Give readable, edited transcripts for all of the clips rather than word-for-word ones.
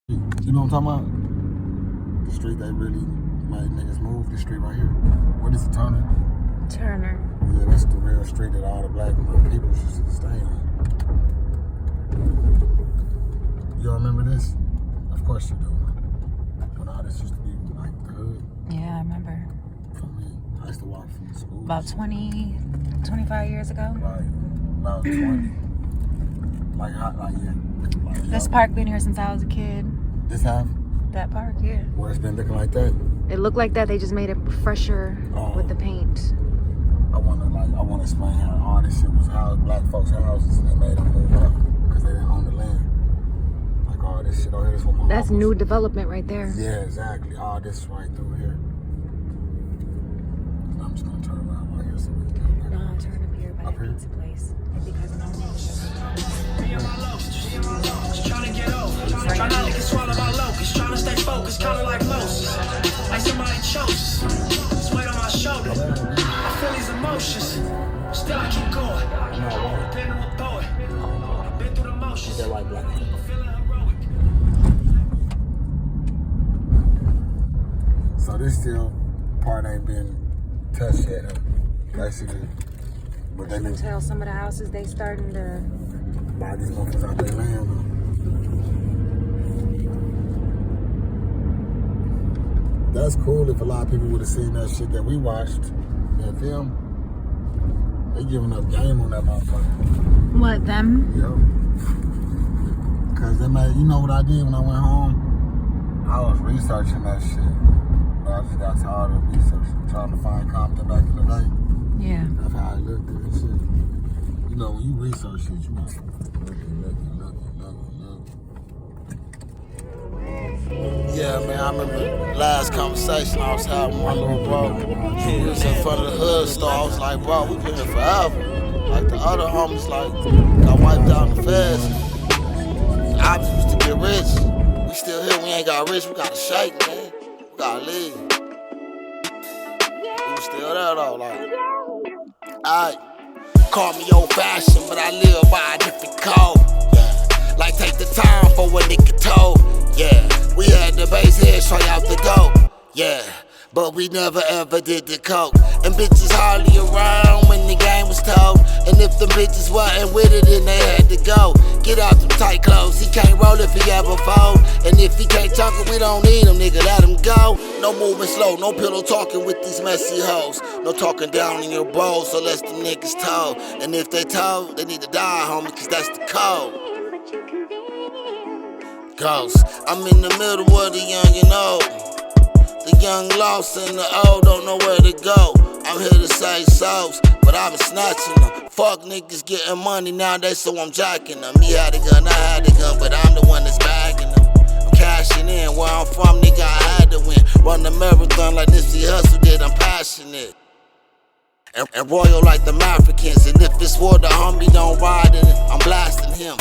You know what I'm talking about? The street they really made niggas move. The street right here. What is it, Turner? Turner. Yeah, that's the real street that all the black people used to stay on. You don't remember this? Of course you do. When all this used to be like the hood. Yeah, I remember. For me, I used to walk from school. About 25 years ago. Right, about 20. This park been here since I was a kid. This half? That park, yeah. Where it's been looking like that? It looked like that. They just made it fresher with the paint. I wanna explain how all this shit was black folks' houses, and they made them move up because they didn't own the land. Like all this shit over here is what my That's new development right there. Yeah, exactly. All this right through here. I'm just gonna turn around right here so we can No, I'll turn up here by the pizza place. Because I'm trying to get over. Trying not to swallow my locust. Trying to stay focused, kind of like Moses. Like somebody chose us. This weight on my shoulder. I feel these emotions. Still I keep going. I've been a poet. I've been through the motions. They're like black people. I'm feeling heroic. So this still part ain't been touched yet, huh? Basically. But they You can tell some of the houses they starting to buy these motherfuckers out their land, huh? That's cool if a lot of people would have seen that shit that we watched, that film. They giving up game on that motherfucker. What, them? Yep. Cause they made, you know what I did when I went home? I was researching that shit. But I just got tired of researching, trying to find Compton back in the day. Yeah. That's how I looked at this shit. You know, when you research shit, you must look. Yeah, man, I remember last conversation I was having with my little bro. He was in front of the hood store. I was like, bro, we been here forever. Like the other homies, like, got wiped out in the feds. The options was to get rich. We still here, we ain't got rich, we gotta shake, man. We gotta leave. We was still there though, like. Alright, call me old fashioned, but I live by a different code. Yeah. Like take the time for what nigga told. Yeah, we had the bass head straight out the dope. Yeah, but we never ever did the coke. And bitches hardly around when the game was told. And if the bitches wasn't with it, then they had to go. Get out them tight clothes, he can't roll if he ever fold. And if he can't talk it, we don't need him, nigga, let him go. No moving slow, no pillow talking with these messy hoes. No talking down in your bros, so let them niggas told. And if they told, they need to die, homie, cause that's the code. Ghost, I'm in the middle of the young and old. The young lost and the old don't know where to go. I'm here to save souls, but I've been snatching them. Fuck niggas getting money nowadays, so I'm jacking them. He had a gun, I had a gun, but I'm the one that's bagging them. I'm cashing in, where I'm from, nigga, I had to win. Run the marathon like Nipsey Hussle did, I'm passionate. And royal like them Africans. And if it's war, the homie don't ride in it, I'm blasting him.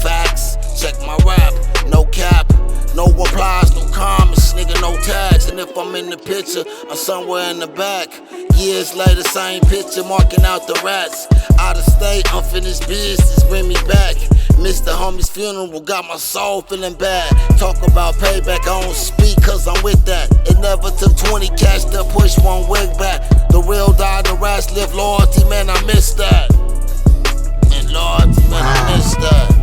Facts, check my rap, no cap. No replies, no comments, nigga, no tags. And if I'm in the picture, I'm somewhere in the back. Years later, same picture, marking out the rats. Out of state, unfinished business, bring me back. Missed the homie's funeral, got my soul feeling bad. Talk about payback, I don't speak cause I'm with that. It never took 20 cash to push one wig back. The real died, the rats live loyalty, man, I miss that. And loyalty, man, I miss that.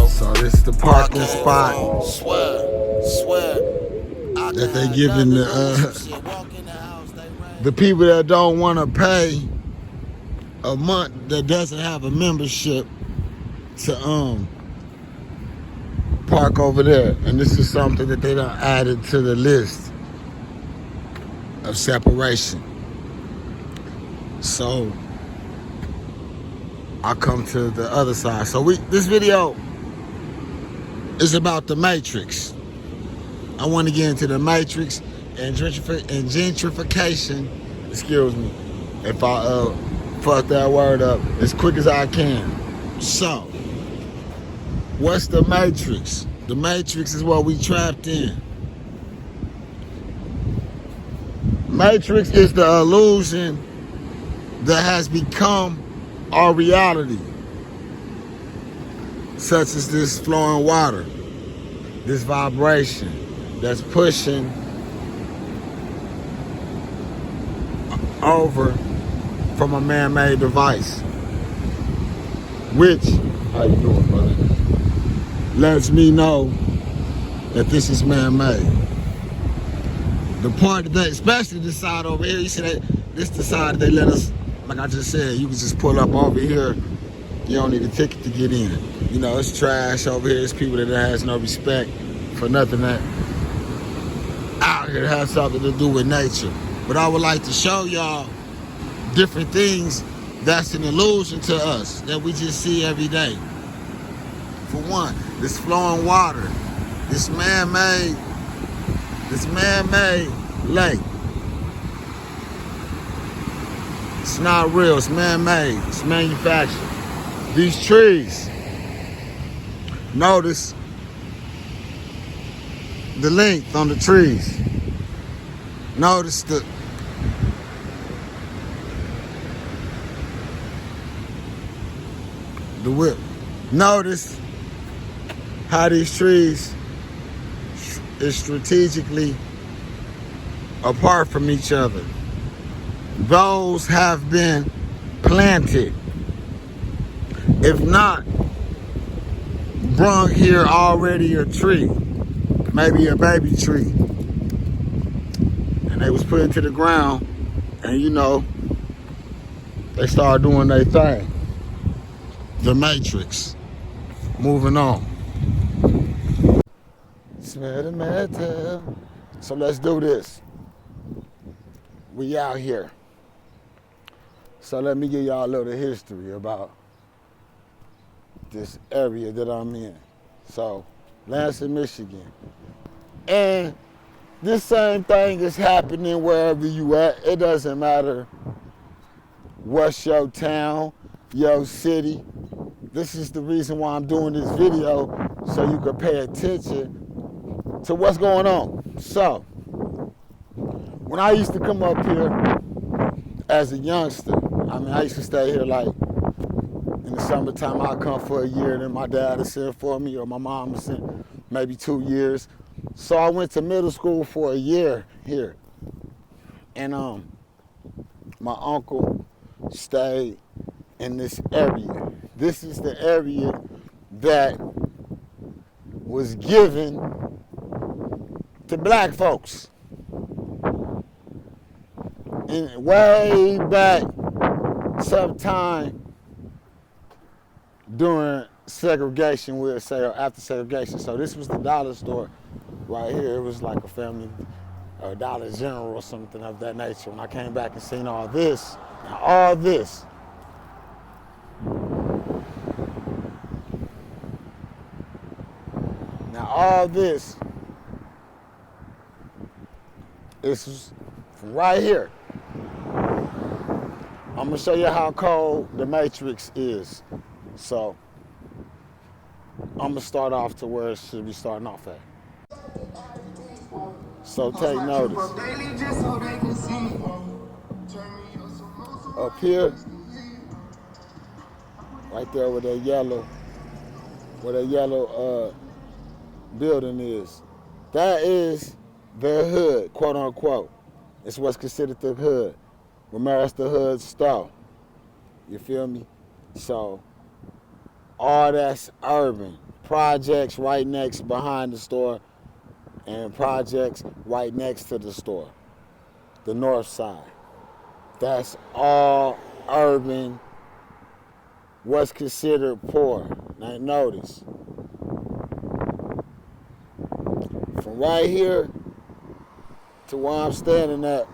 So this is the parking spot Swear. that they giving the people that don't want to pay a month, that doesn't have a membership, to park over there. And this is something that they done added to the list of separation. So I come to the other side. So this video is about the Matrix. I want to get into the Matrix and gentrification. Excuse me if I fuck that word up as quick as I can. So, what's the Matrix? The Matrix is what we trapped in. Matrix is the illusion that has become our reality, such as this flowing water. this vibration that's pushing over from a man-made device, which, how you doing, brother, lets me know that this is man-made. The part that, especially this side over here, you see that this the side they let us, like I just said, you can just pull up over here. You don't need a ticket to get in. You know, it's trash over here. It's people that has no respect for nothing that out here has something to do with nature. But I would like to show y'all different things that's an illusion to us that we just see every day. For one, this flowing water, this man-made lake. It's not real, it's man-made, it's manufactured. These trees, notice the length on the trees. Notice the width. Notice how these trees is strategically apart from each other. Those have been planted. If not, brung here already a tree, maybe a baby tree, and they was put into the ground, and you know, they started doing their thing. The Matrix. Moving on. SmellThaMetaL. So let's do this. We out here. So let me give y'all a little history about this area that I'm in. So, Lansing, Michigan. And this same thing is happening wherever you at. It doesn't matter what's your town, your city. This is the reason why I'm doing this video, so you can pay attention to what's going on. So, when I used to come up here as a youngster, I used to stay here like in the summertime. I'd come for a year, then my dad would send for me, or my mom would send maybe 2 years. So I went to middle school for a year here. And my uncle stayed in this area. This is the area that was given to black folks. And way back sometime during segregation, we'll say, or after segregation. So this was the dollar store right here. It was like a family, or Dollar General or something of that nature. When I came back and seen all this, now all this is from right here. I'm gonna show you how cold the Matrix is. So I'm gonna start off to where it should be starting off at. So take notice. Up here, right there where that yellow building is, that is the hood, quote unquote. It's what's considered the hood. Remember, that's the hood store. You feel me? So all that's urban. Projects right next behind the store, and projects right next to the store. The north side. That's all urban, what's considered poor. Now notice, from right here to where I'm standing at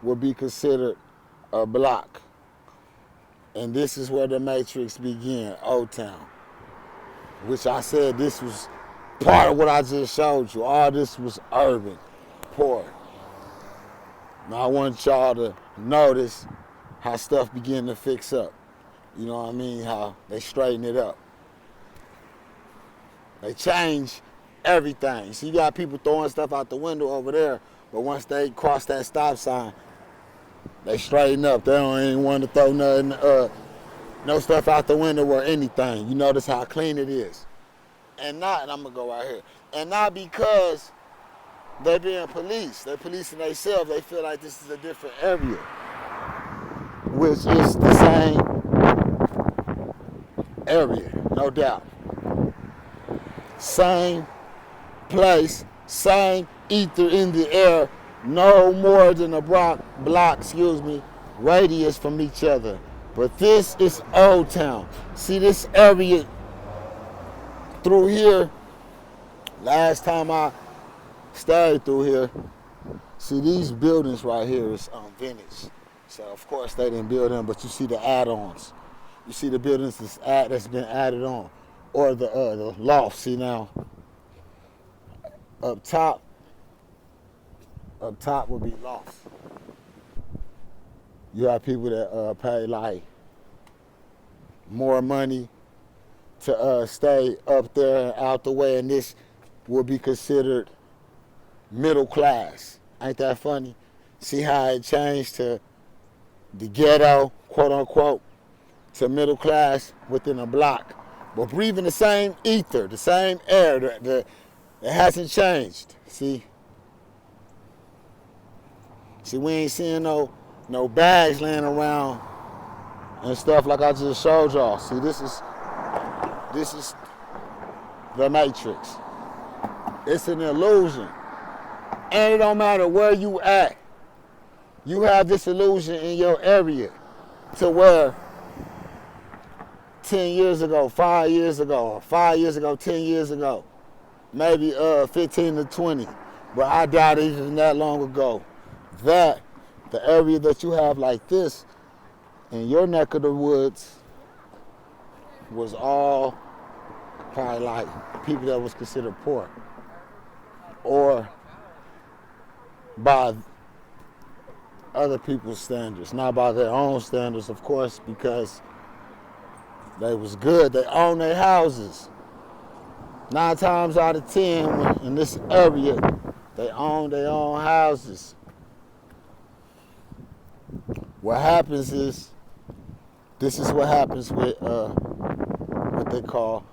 would be considered a block. And this is where the Matrix began, Old Town. Which I said this was part of what I just showed you. All this was urban, poor. Now I want y'all to notice how stuff began to fix up. You know what I mean? How they straighten it up. They change everything. So you got people throwing stuff out the window over there, but once they cross that stop sign, they straighten up. They don't even want to throw nothing, no stuff out the window or anything. You notice how clean it is. and I'm gonna go right here, and not because they being police, they policing themselves. They feel like this is a different area, which is the same area, no doubt. Same place, same ether in the air, no more than a block, radius from each other. But this is Old Town. See this area through here, last time I stayed through here, see these buildings right here is vintage. So of course they didn't build them, but you see the add-ons. You see the buildings that's been added on. Or the loft, see now, up top would be lofts. You have people that pay like more money to stay up there and out the way, and this will be considered middle class. Ain't that funny? See how it changed to the ghetto, quote unquote, to middle class within a block. But breathing the same ether, the same air, it hasn't changed. See, we ain't seeing no bags laying around and stuff like I just showed y'all. See, this is the Matrix. It's an illusion. And it don't matter where you at. You have this illusion in your area to where 10 years ago, 5 years ago, 5 years ago, 10 years ago, maybe 15 to 20, but I doubt even that long ago, that the area that you have like this in your neck of the woods was all probably like people that was considered poor, or by other people's standards, not by their own standards, of course, because they was good. They own their houses. 9 times out of 10 in this area, they own their own houses. What happens is, this is what happens with what they call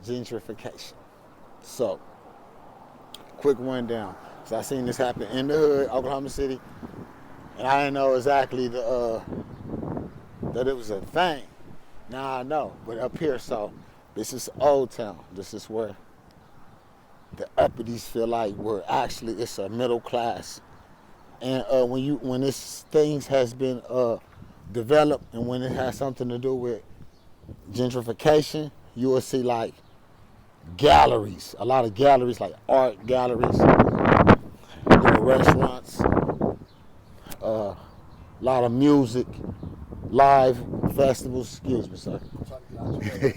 gentrification. So, quick rundown. So I seen this happen in the hood, Oklahoma City, and I didn't know exactly that it was a thing. Now I know, but up here, so this is Old Town. This is where the uppities feel like it's a middle class. And when this things has been developed, and when it has something to do with gentrification, you will see like galleries, a lot of galleries, like art galleries, restaurants, a lot of music, live festivals, excuse me, sir.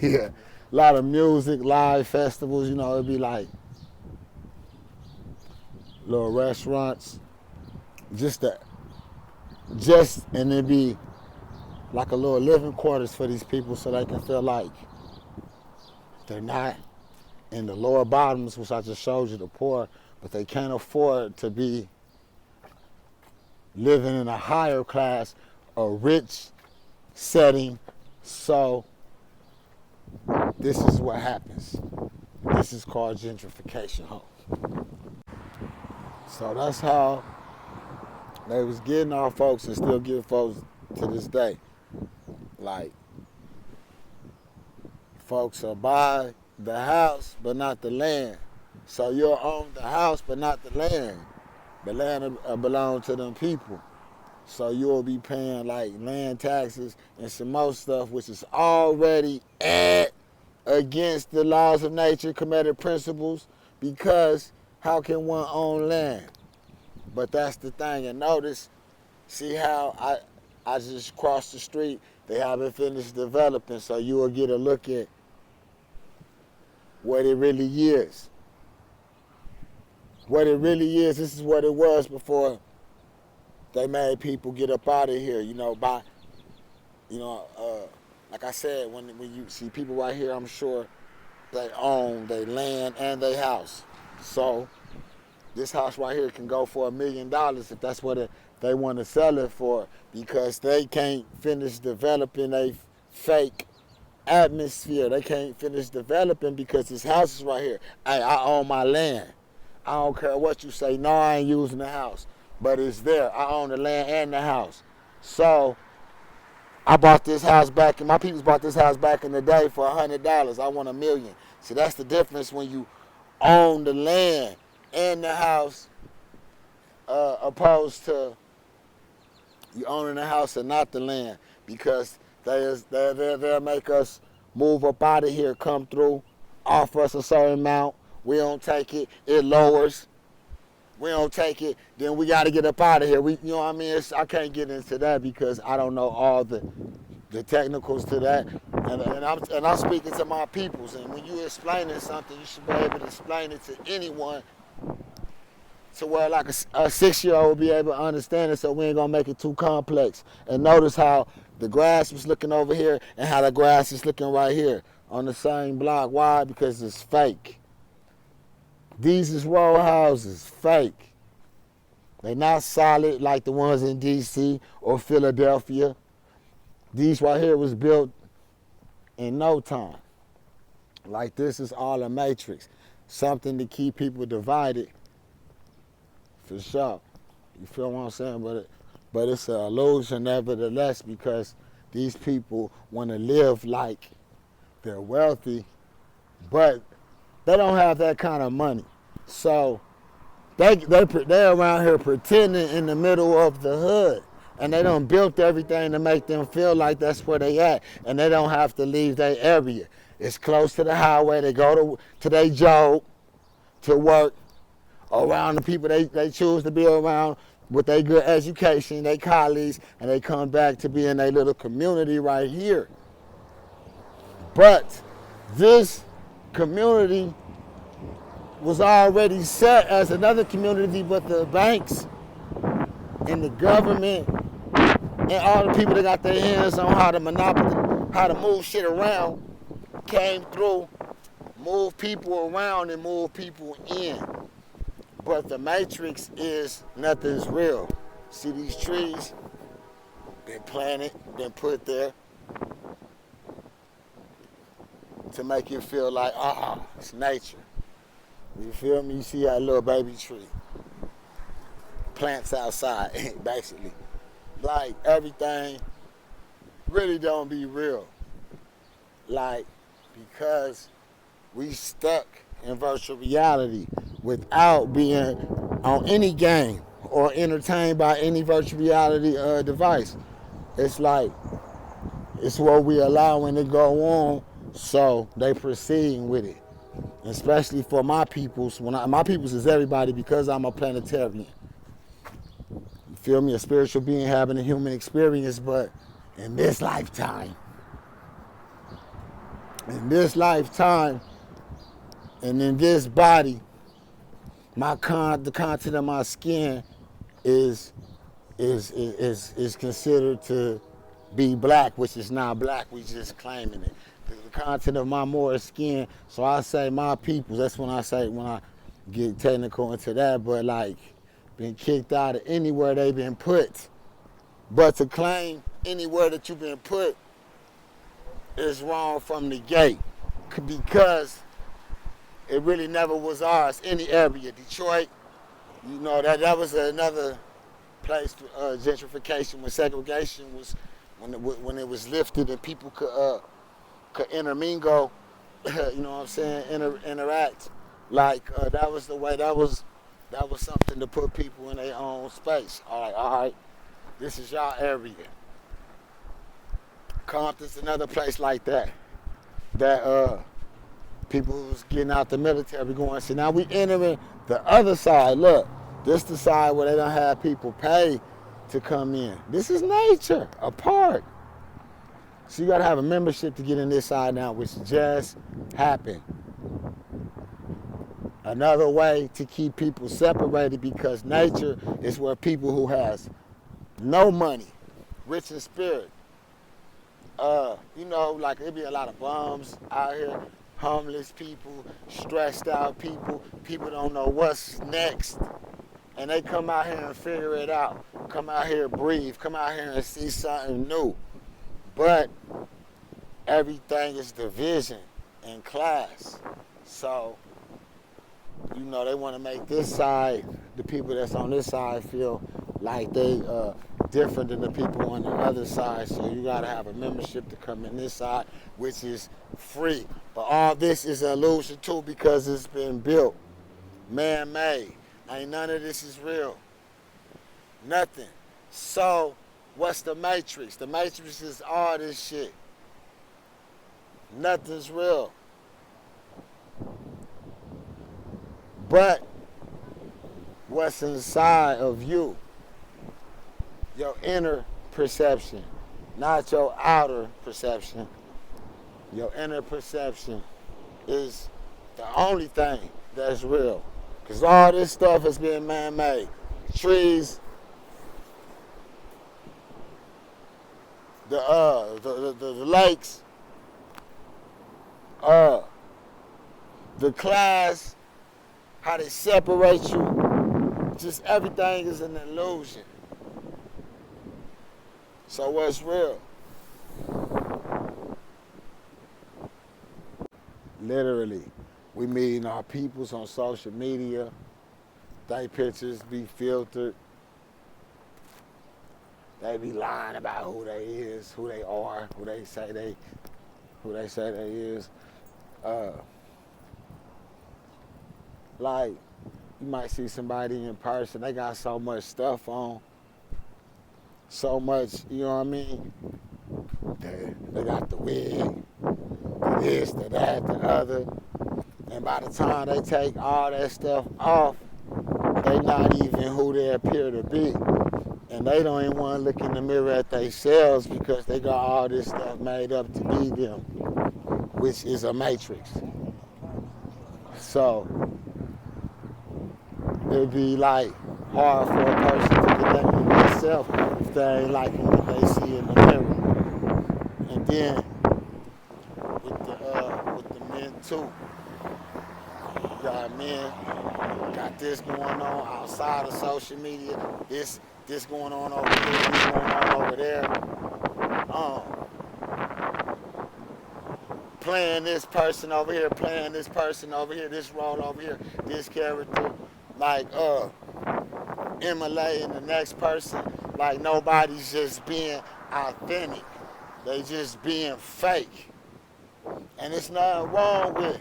Yeah, a lot of music, live festivals, it'd be like little restaurants, and it'd be like a little living quarters for these people so they can feel like they're not in the lower bottoms, which I just showed you, the poor, but they can't afford to be living in a higher class, a rich setting. So this is what happens. This is called gentrification, So that's how they was getting our folks, and still getting folks to this day. Like, folks will buy the house but not the land. So you'll own the house but not the land. The land will belong to them people. So you'll be paying like land taxes and some more stuff, which is already against the laws of nature, comedic principles, because how can one own land? But that's the thing. And notice, see how I just crossed the street, they haven't finished developing, so you will get a look at what it really is. What it really is, this is what it was before they made people get up out of here, like I said, when you see people right here, I'm sure they own their land and their house. So this house right here can go for $1 million if that's what they want to sell it for, because they can't finish developing a fake atmosphere. They can't finish developing because this house is right here. Hey, I own my land. I don't care what you say. No, I ain't using the house. But it's there. I own the land and the house. So I bought this house back, and my peoples bought this house back in the day for $100. I want $1 million. See, that's the difference when you own the land and the house, opposed to you owning the house and not the land, because they'll make us move up out of here, come through, offer us a certain amount. We don't take it. It lowers. We don't take it. Then we got to get up out of here. You know what I mean? I can't get into that because I don't know all the technicals to that. And I'm speaking to my peoples. And when you're explaining something, you should be able to explain it to anyone, to where like a 6-year-old will be able to understand it, so we ain't going to make it too complex. And notice how the grass was looking over here and how the grass is looking right here on the same block. Why? Because it's fake. These is row houses, fake. They're not solid like the ones in D.C. or Philadelphia. These right here was built in no time. Like this is all a matrix. Something to keep people divided, for sure. You feel what I'm saying? But it's an illusion nevertheless, because these people want to live like they're wealthy, but they don't have that kind of money. So they're around here pretending in the middle of the hood. And they done built everything to make them feel like that's where they at. And they don't have to leave their area. It's close to the highway. They go to their job, to work, around the people they choose to be around with their good education, their colleagues, and they come back to be in their little community right here. But this community was already set as another community, but the banks and the government and all the people that got their hands on how to move shit around came through, move people around and move people in. But the matrix is nothing's real. See these trees? Been planted, been put there to make you feel like, it's nature. You feel me? You see that little baby tree. Plants outside, basically. Like, everything really don't be real. Like, because we stuck in virtual reality without being on any game or entertained by any virtual reality device. It's like, it's what we allowing to go on, so they proceeding with it. Especially for my peoples. My peoples is everybody, because I'm a planetarian. You feel me? A spiritual being having a human experience, but in this lifetime, and in this body, the content of my skin is considered to be black, which is not black. We just claiming it. The content of my more skin, so I say my peoples. That's when I get technical into that. But like, been kicked out of anywhere they been put. But to claim anywhere that you've been put is wrong from the gate, because it really never was ours. Any area, Detroit, you know, that was another place for gentrification, when segregation was, when it was lifted and people could intermingle, you know what I'm saying, interact. Like, that was the way, that was something to put people in their own space. All right, this is y'all area. Compton's another place like that people who's getting out the military going. So now we entering the other side. Look, this the side where they don't have people pay to come in. This is nature, a park. So you gotta have a membership to get in this side now, which just happened. Another way to keep people separated, because nature is where people who has no money, rich in spirit, you know, like there be a lot of bums out here, homeless people, stressed out people, people don't know what's next, and they come out here and figure it out, come out here, breathe, come out here and see something new. But everything is division and class. So, you know, they want to make this side, the people that's on this side, feel like they different than the people on the other side. So you got to have a membership to come in this side, which is free. But all this is an illusion too, because it's been built, man-made. Ain't none of this is real. Nothing. So what's the matrix? The matrix is all this shit. Nothing's real. But what's inside of you, your inner perception, not your outer perception. Your inner perception is the only thing that's real. Because all this stuff has been man-made. Trees, the lakes, the class, how they separate you, just everything is an illusion. So what's real? Literally, we meeting our peoples on social media. They pictures be filtered. They be lying about who they is, who they are, who they say they is. Like, you might see somebody in person, they got so much stuff on, so much, you know what I mean? They got the wig, the this, the that, the other. And by the time they take all that stuff off, they not even who they appear to be. And they don't even want to look in the mirror at themselves because they got all this stuff made up to be them, which is a matrix. So it'd be like hard for a person to connect with themselves if they ain't liking what they see in the mirror. And then with the men too. You got men got this going on outside of social media. This going on over here, this going on over there. Playing this person over here, playing this person over here, this role over here, this character, like emulating the next person, like nobody's just being authentic. They just being fake. And it's nothing wrong with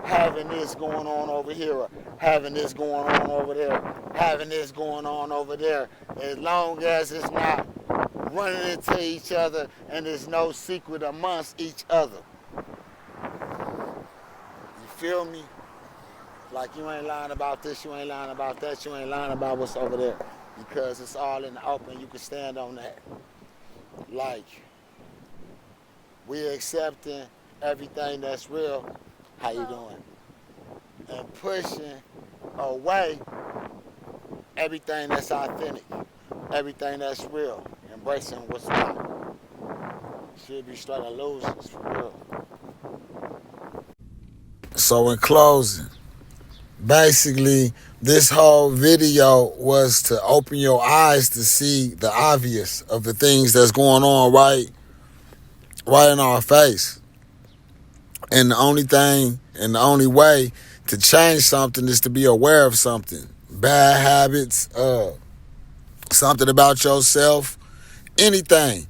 having this going on over here, or having this going on over there, having this going on over there, as long as it's not running into each other and there's no secret amongst each other. You feel me? Like you ain't lying about this, you ain't lying about that, you ain't lying about what's over there, because it's all in the open. You can stand on that. Like, we accepting everything that's real. How you doing? And pushing away everything that's authentic, everything that's real, embracing what's not. Should be straight illusions for real. So in closing, basically this whole video was to open your eyes to see the obvious of the things that's going on right in our face. And the only thing and the only way to change something is to be aware of something. Bad habits, something about yourself, anything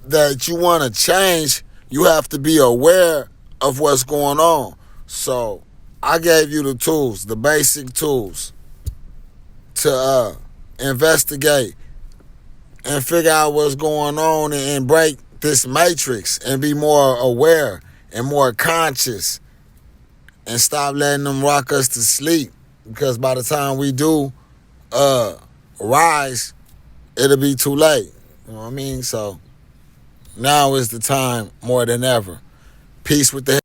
that you want to change, you have to be aware of what's going on. So I gave you the tools, the basic tools to investigate and figure out what's going on and break this matrix and be more aware and more conscious and stop letting them rock us to sleep, because by the time we do rise, it'll be too late. You know what I mean? So now is the time more than ever. Peace with the